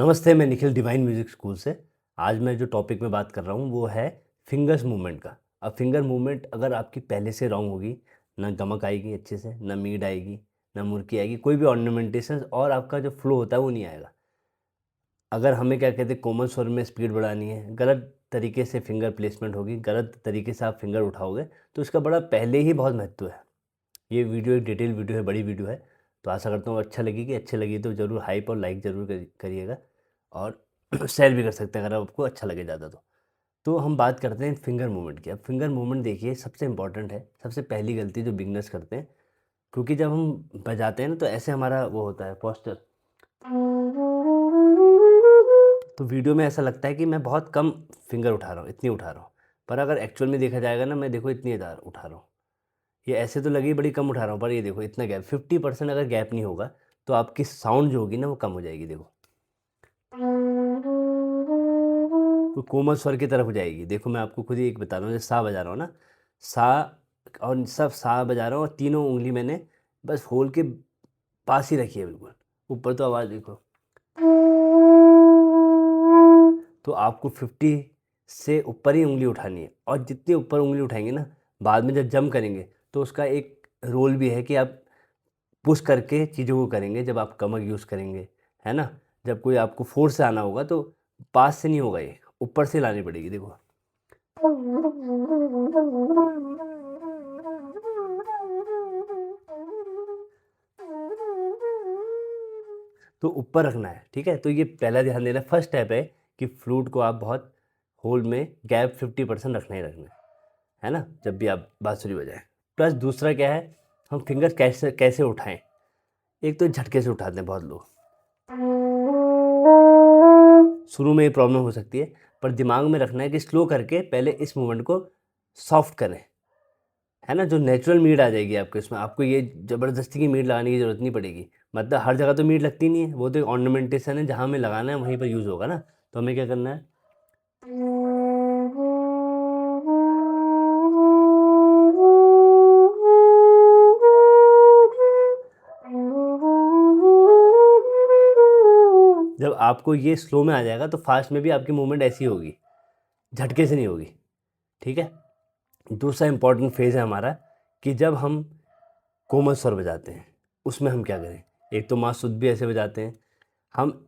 नमस्ते, मैं Nikhil divine music school से। आज मैं जो टॉपिक में बात कर रहा हूँ वो है फिंगर्स मूवमेंट का। अब फिंगर मूवमेंट अगर आपकी पहले से रॉन्ग होगी, ना गमक आएगी अच्छे से, ना मीड आएगी, ना मुर्की आएगी, कोई भी ऑर्नामेंटेशन और आपका जो फ्लो होता है वो नहीं आएगा। अगर हमें क्या कहते हैं कोमल स्वर में स्पीड बढ़ानी है, गलत तरीके से फिंगर प्लेसमेंट होगी, गलत तरीके से आप फिंगर उठाओगे, तो इसका बड़ा पहले ही बहुत महत्व है। ये वीडियो एक डिटेल वीडियो है, बड़ी वीडियो है, तो आशा करता हूँ अच्छा लगेगी। अच्छी लगी तो ज़रूर हाइप और लाइक ज़रूर करिएगा और शेयर भी कर सकते हैं अगर आपको अच्छा लगे ज़्यादा तो। तो हम बात करते हैं फिंगर मूवमेंट की। अब फिंगर मूवमेंट देखिए सबसे इम्पोर्टेंट है, सबसे पहली गलती जो बिगिनर्स करते हैं, क्योंकि जब हम बजाते हैं ना तो ऐसे हमारा वो होता है पोस्चर। तो वीडियो में ऐसा लगता है कि मैं बहुत कम फिंगर उठा रहा हूँ, इतनी उठा रहा हूँ, पर अगर एक्चुअल में देखा जाएगा ना, मैं देखो इतनी उठा रहा हूँ। ये ऐसे तो लगी बड़ी कम उठा रहा हूँ, पर ये देखो इतना गैप 50% अगर गैप नहीं होगा तो आपकी साउंड जो होगी ना वो कम हो जाएगी। देखो तो कोमल स्वर की तरफ हो जाएगी। देखो मैं आपको खुद ही एक बता रहा हूँ, जैसे सा बजा रहा हूँ ना, सा और सब सा बजा रहा हूँ और तीनों उंगली मैंने बस होल के पास ही रखी है बिल्कुल। ऊपर तो आवाज़ देखो। तो आपको 50 से ऊपर ही उंगली उठानी है, और जितनी ऊपर उंगली उठाएंगे ना, बाद में जब जंप करेंगे तो उसका एक रोल भी है कि आप पुश करके चीज़ों को करेंगे। जब आप कमर यूज़ करेंगे, है ना? जब कोई आपको फ़ोर्स से आना होगा तो पास से नहीं होगा, ये ऊपर से लानी पड़ेगी। देखो तो ऊपर रखना है, ठीक है? तो ये पहला ध्यान देना है, फर्स्ट स्टेप है कि फ्लूट को आप बहुत होल में गैप 50% रखना ही रखना है ना? जब भी आप बांसुरी बजाएँ। प्लस दूसरा क्या है, हम फिंगर कैसे कैसे उठाएँ? एक तो झटके से उठाते हैं बहुत लोग। शुरू में ये प्रॉब्लम हो सकती है, पर दिमाग में रखना है कि स्लो करके पहले इस मूवमेंट को सॉफ्ट करें, है ना? जो नेचुरल मीड आ जाएगी आपको इसमें, आपको ये ज़बरदस्ती की मीड लगाने की ज़रूरत नहीं पड़ेगी। मतलब हर जगह तो मीड लगती नहीं है, वो तो एक ऑर्नामेंटेशन है, जहाँ हमें लगाना है वहीं पर यूज़ होगा ना। तो हमें क्या करना है, जब आपको ये स्लो में आ जाएगा तो फास्ट में भी आपकी मूवमेंट ऐसी होगी, झटके से नहीं होगी, ठीक है? दूसरा इंपॉर्टेंट फेज़ है हमारा कि जब हम कोमल स्वर बजाते हैं, उसमें हम क्या करें? एक तो मासूद भी ऐसे बजाते हैं हम।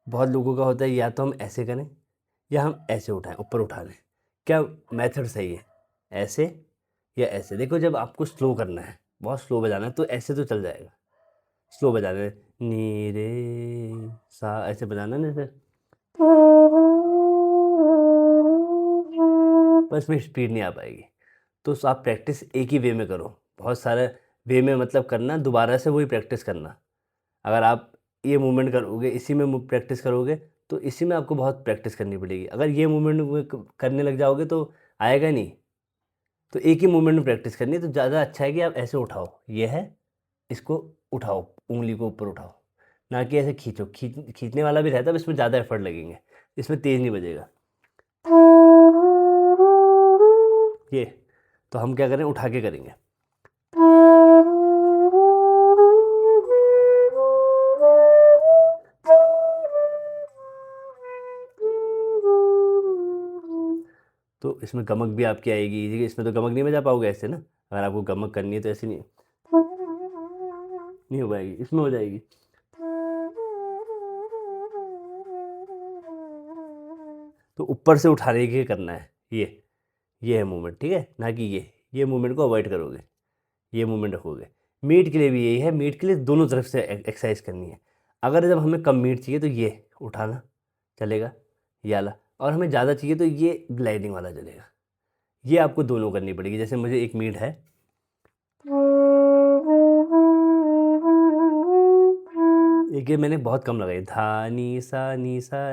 बहुत लोगों का होता है या तो हम ऐसे करें या हम ऐसे उठाएँ, ऊपर उठा लें। क्या मेथड सही है? ऐसे या ऐसे? देखो जब आपको स्लो करना है, बहुत स्लो बजाना है तो ऐसे तो चल जाएगा। स्लो बजाना है, नी रे सा ऐसे बजाना है ना जैसे, पर इसमें स्पीड नहीं आ पाएगी। तो आप प्रैक्टिस एक ही वे में करो। बहुत सारे वे में मतलब करना, दोबारा से वही प्रैक्टिस करना। अगर आप ये मूवमेंट करोगे, इसी में प्रैक्टिस करोगे, तो इसी में आपको बहुत प्रैक्टिस करनी पड़ेगी। अगर ये मूवमेंट में करने लग जाओगे तो आएगा नहीं। तो एक ही मूवमेंट में प्रैक्टिस करनी है, तो ज़्यादा अच्छा है कि आप ऐसे उठाओ। ये है, इसको उठाओ, उंगली को ऊपर उठाओ, ना कि ऐसे खींचो। खींचने वाला भी रहता है, पर इसमें ज़्यादा एफर्ट लगेंगे, इसमें तेज़ नहीं बजेगा ये। तो हम क्या करें, उठा के करेंगे। तो इसमें गमक भी आपकी आएगी, देखिए इसमें तो गमक नहीं बजा पाओगे ऐसे ना। अगर आपको गमक करनी है तो ऐसे नहीं हो पाएगी, इसमें हो जाएगी। तो ऊपर से उठाने के करना है ये है मूवमेंट, ठीक है? ना कि ये मूवमेंट को अवॉइड करोगे, ये मूवमेंट रखोगे। मीट के लिए भी यही है, मीट के लिए दोनों तरफ से एक्सरसाइज करनी है। अगर जब हमें कम मीट चाहिए तो ये उठाना चलेगा, ये वाला, और हमें ज़्यादा चाहिए तो ये ग्लाइडिंग वाला चलेगा। ये आपको दोनों करनी पड़ेगी। जैसे मुझे एक मीट है, एक ये मैंने बहुत कम लगाई, धा नी सा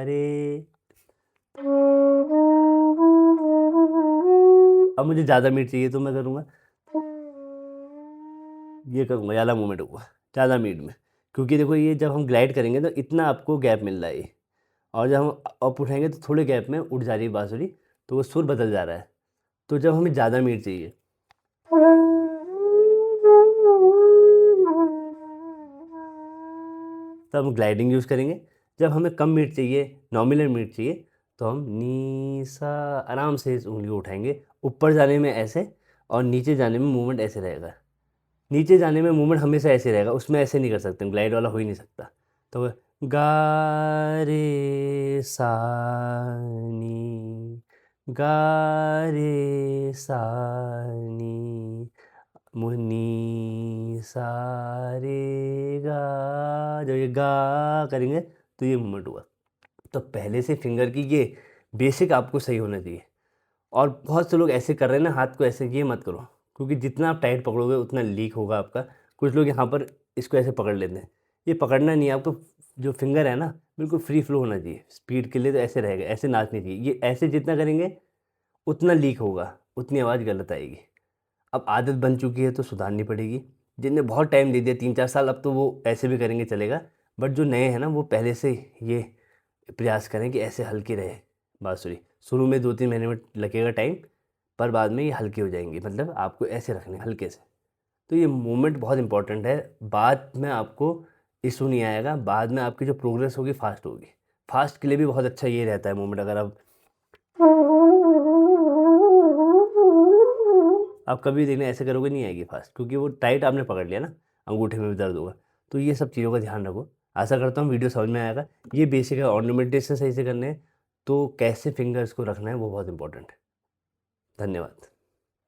रे। अब मुझे ज़्यादा मीट चाहिए तो मैं करूँगा, ये करूँगा, ये वाला मूवमेंट होगा ज़्यादा मीट में। क्योंकि देखो ये जब हम ग्लाइड करेंगे तो इतना आपको गैप मिल रहा है ये, और जब हम अप उठाएँगे तो थोड़े गैप में उठ जा रही है बाँसुरी, तो वो सुर बदल जा रहा है। तो जब हमें ज़्यादा मीट चाहिए, तब हम ग्लाइडिंग यूज़ करेंगे। जब हमें कम मीट चाहिए, नॉमिनल मीट चाहिए, तो हम नी सा आराम से इस उंगली को उठाएंगे। ऊपर जाने में ऐसे और नीचे जाने में मूवमेंट ऐसे रहेगा। नीचे जाने में मूवमेंट हमेशा ऐसे रहेगा, उसमें ऐसे नहीं कर सकते, ग्लाइड वाला हो ही नहीं सकता। तो गा रे सा नी, गा रे सा नी, नी सा रे गा। जब ये गा करेंगे तो ये मूवमेंट हुआ। तो पहले से फिंगर की ये बेसिक आपको सही होना चाहिए। और बहुत से लोग ऐसे कर रहे हैं ना, हाथ को ऐसे, ये मत करो, क्योंकि जितना आप टाइट पकड़ोगे उतना लीक होगा आपका। कुछ लोग यहाँ पर इसको ऐसे पकड़ लेते हैं, ये पकड़ना नहीं है आपको। जो फिंगर है ना, बिल्कुल फ्री फ्लो होना चाहिए। स्पीड के लिए तो ऐसे रहेगा, ऐसे नाचनी चाहिए। ये ऐसे जितना करेंगे उतना लीक होगा, उतनी आवाज़ गलत आएगी। अब आदत बन चुकी है तो सुधारनी पड़ेगी। जिनने बहुत टाइम दे दिया, 3-4 साल, अब तो वो ऐसे भी करेंगे चलेगा। बट जो नए हैं ना, वो पहले से ये प्रयास करें कि ऐसे हल्की रहे बाँसुरी। शुरू में 2-3 महीने में लगेगा टाइम, पर बाद में ये हल्की हो जाएंगी। मतलब आपको ऐसे रखने हल्के से। तो ये मूवमेंट बहुत इंपॉर्टेंट है। बाद में आपको इशू नहीं आएगा, बाद में आपकी जो प्रोग्रेस होगी फास्ट होगी। फास्ट के लिए भी बहुत अच्छा ये रहता है मूवमेंट। अगर आप कभी देखना ऐसे करोगे नहीं आएगी फास्ट, क्योंकि वो टाइट आपने पकड़ लिया ना, अंगूठे में भी दर्द होगा। तो ये सब चीज़ों का ध्यान रखो। आशा करता हूँ वीडियो समझ में आएगा। ये बेसिक है, ऑर्नामेंटेशन सही से करने हैं, तो कैसे फिंगर्स को रखना है वो बहुत इंपॉर्टेंट है। धन्यवाद।